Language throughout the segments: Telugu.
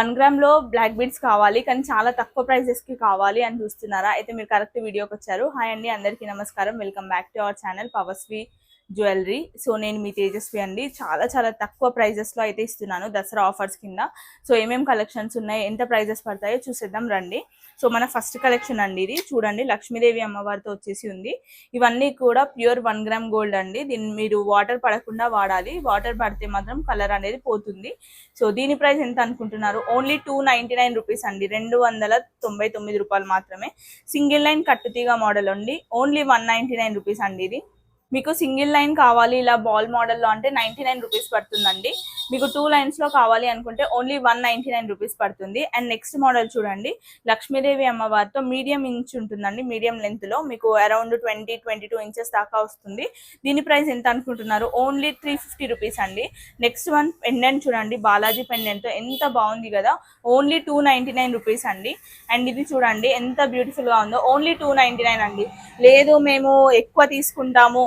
1 గ్రామ్ లో బ్లాక్ బీడ్స్ కావాలి కానీ చాలా తక్కువ ప్రైజెస్ కి కావాలి అని చూస్తున్నారా? అయితే మీరు కరెక్ట్ వీడియోకి వచ్చారు. హాయ్ అండి, అందరికీ నమస్కారం. Welcome back to our channel పవర్స్వి జ్యువెలరీ. సో నేను మీ తేజస్వి అండి. చాలా తక్కువ ప్రైజెస్ లో అయితే ఇస్తున్నాను దసరా ఆఫర్స్ కింద. సో ఏమేం కలెక్షన్స్ ఉన్నాయి, ఎంత ప్రైజెస్ పడతాయో చూసేద్దాం రండి. సో మన ఫస్ట్ కలెక్షన్ అండి, ఇది చూడండి, లక్ష్మీదేవి అమ్మవారితో వచ్చేసి ఉంది. ఇవన్నీ కూడా ప్యూర్ 1 గ్రామ్ గోల్డ్ అండి. దీన్ని మీరు వాటర్ పడకుండా వాడాలి, వాటర్ పడితే మాత్రం కలర్ అనేది పోతుంది. సో దీని ప్రైస్ ఎంత అనుకుంటున్నారు? ఓన్లీ 299 రూపీస్ అండి, 299 రూపాయలు మాత్రమే. సింగిల్ లైన్ కట్టుతీగ మోడల్ అండి, ఓన్లీ 199 రూపీస్ అండి. ఇది మీకు సింగిల్ లైన్ కావాలి ఇలా బాల్ మోడల్లో అంటే 99 రూపీస్ పడుతుందండి. మీకు 2 లైన్స్ లో కావాలి అనుకుంటే ఓన్లీ 199 రూపీస్ పడుతుంది. అండ్ నెక్స్ట్ మోడల్ చూడండి, లక్ష్మీదేవి అమ్మవారితో మీడియం ఇంచ్ ఉంటుందండి, మీడియం లెంత్ లో మీకు అరౌండ్ 20-22 ఇంచెస్ దాకా వస్తుంది. దీని ప్రైస్ ఎంత అనుకుంటున్నారు? ఓన్లీ 350 రూపీస్ అండి. నెక్స్ట్ వన్ పెండెంట్ చూడండి, బాలాజీ పెండెంట్ తో ఎంత బాగుంది కదా, ఓన్లీ 299 రూపీస్ అండి. అండ్ ఇది చూడండి ఎంత బ్యూటిఫుల్ గా ఉందో, ఓన్లీ 299 అండి. లేదు మేము ఎక్కువ తీసుకుంటాము,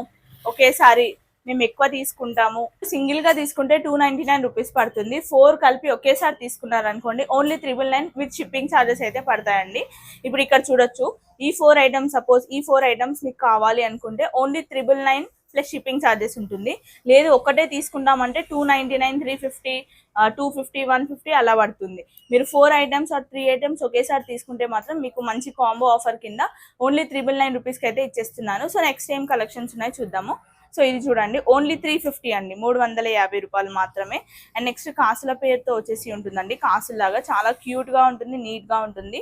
ఒకేసారి మేము ఎక్కువ తీసుకుంటాము, సింగిల్ గా తీసుకుంటే 299 రూపీస్ పడుతుంది. 4 కలిపి ఒకేసారి తీసుకున్నారు అనుకోండి ఓన్లీ 999 విత్ షిప్పింగ్ ఛార్జెస్ అయితే పడతాయండి. ఇప్పుడు ఇక్కడ చూడొచ్చు, ఈ 4 ఐటమ్స్, సపోజ్ ఈ 4 ఐటమ్స్ మీకు కావాలి అనుకుంటే ఓన్లీ 999 ప్లస్ షిప్పింగ్ ఛార్జెస్ ఉంటుంది. లేదు ఒక్కటే తీసుకుంటామంటే 299, 350, 250, 150 అలా పడుతుంది. మీరు 4 ఐటమ్స్ ఆర్ 3 ఐటమ్స్ ఒకేసారి తీసుకుంటే మాత్రం మీకు మంచి కాంబో ఆఫర్ కింద ఓన్లీ 999 రూపీస్కి అయితే ఇచ్చేస్తున్నాను. సో నెక్స్ట్ ఏం కలెక్షన్స్ ఉన్నాయి చూద్దాము. సో ఇది చూడండి, ఓన్లీ 350 అండి, 350 రూపాయలు మాత్రమే. అండ్ నెక్స్ట్ కాసుల పేరుతో వచ్చేసి ఉంటుందండి, కాసులాగా చాలా క్యూట్ గా ఉంటుంది, నీట్ గా ఉంటుంది.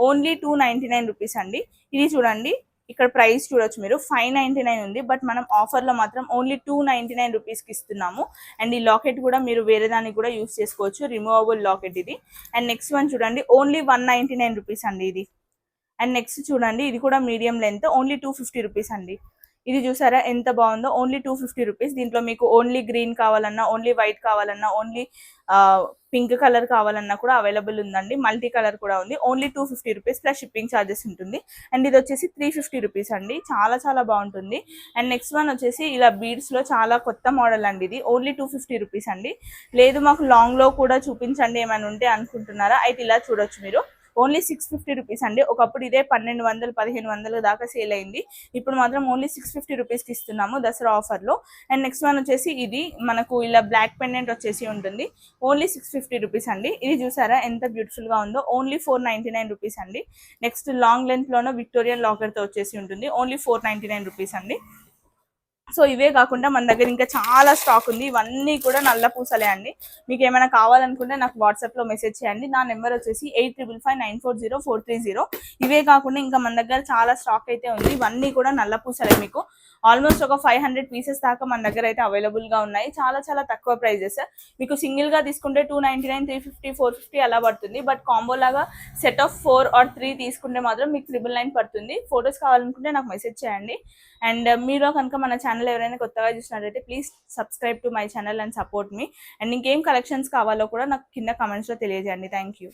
ఓన్లీ 299 రూపీస్ అండి. ఇది చూడండి, ఇక్కడ ప్రైస్ చూడొచ్చు మీరు, 599 ఉంది, బట్ మనం ఆఫర్లో మాత్రం ఓన్లీ 299 రూపీస్కి ఇస్తున్నాము. అండ్ ఈ లాకెట్ కూడా మీరు వేరే దానికి కూడా యూస్ చేసుకోవచ్చు, రిమూవబుల్ లాకెట్ ఇది. అండ్ నెక్స్ట్ వన్ చూడండి, ఓన్లీ 199 రూపీస్ అండి ఇది. అండ్ నెక్స్ట్ చూడండి, ఇది కూడా మీడియం లెంత్, ఓన్లీ 250 రూపీస్ అండి. ఇది చూసారా ఎంత బాగుందో, ఓన్లీ 250 రూపీస్. దీంట్లో మీకు ఓన్లీ గ్రీన్ కావాలన్నా, ఓన్లీ వైట్ కావాలన్నా, ఓన్లీ పింక్ కలర్ కావాలన్నా కూడా అవైలబుల్ ఉందండి. మల్టీ కలర్ కూడా ఉంది. Only 250 rupees plus shipping charges ఉంటుంది. అండ్ ఇది వచ్చేసి 350 రూపీస్ అండి, చాలా బాగుంటుంది. అండ్ నెక్స్ట్ వన్ వచ్చేసి ఇలా బీడ్స్ లో చాలా కొత్త మోడల్ అండి, ఇది ఓన్లీ 250 రూపీస్ అండి. లేదు మాకు లాంగ్ లో కూడా చూపించండి ఏమైనా ఉంటే అనుకుంటున్నారా, అయితే ఇలా చూడొచ్చు మీరు, ఓన్లీ 650 రూపీస్ అండి. ఒకప్పుడు ఇదే 1200-1500 దాకా సేల్ అయింది, ఇప్పుడు మాత్రం ఓన్లీ 650 రూపీస్కి ఇస్తున్నాము దసరా ఆఫర్లో. అండ్ నెక్స్ట్ వన్ వచ్చేసి ఇది మనకు ఇలా బ్లాక్ పెండెంట్ వచ్చేసి ఉంటుంది, ఓన్లీ 650 రూపీస్ అండి. ఇది చూసారా ఎంత బ్యూటిఫుల్ గా ఉందో, ఓన్లీ 499 రూపీస్ అండి. నెక్స్ట్ లాంగ్ లెంత్ లోనో విక్టోరియన్ లాకర్తో వచ్చేసి ఉంటుంది, ఓన్లీ 499 రూపీస్ అండి. సో ఇవే కాకుండా మన దగ్గర ఇంకా చాలా స్టాక్ ఉంది, ఇవన్నీ కూడా నల్ల పూసలే అండి. మీకు ఏమైనా కావాలనుకుంటే నాకు వాట్సాప్లో మెసేజ్ చేయండి. నా నెంబర్ వచ్చేసి 8555940430. ఇవే కాకుండా ఇంకా మన దగ్గర చాలా స్టాక్ అయితే ఉంది, ఇవన్నీ కూడా నల్ల పూసలే. మీకు ఆల్మోస్ట్ ఒక 500 పీసెస్ దాకా మన దగ్గర అయితే అవైలబుల్గా ఉన్నాయి. చాలా తక్కువ ప్రైజెస్. మీకు సింగిల్గా తీసుకుంటే 299, 350, 450 అలా పడుతుంది. బట్ కాంబో లాగా సెట్ ఆఫ్ 4 or 3 తీసుకుంటే మాత్రం మీకు 999 పడుతుంది. ఫొటోస్ కావాలనుకుంటే నాకు మెసేజ్ చేయండి. అండ్ మీరు కనుక మన ఛానల్ ఎవరైనా కొత్తగా చూసినట్టయితే please subscribe to my channel and support me. And ఇంకేం కలెక్షన్స్ కావాలో కూడా నాకు కింద కమెంట్స్లో తెలియజేయండి. Thank you.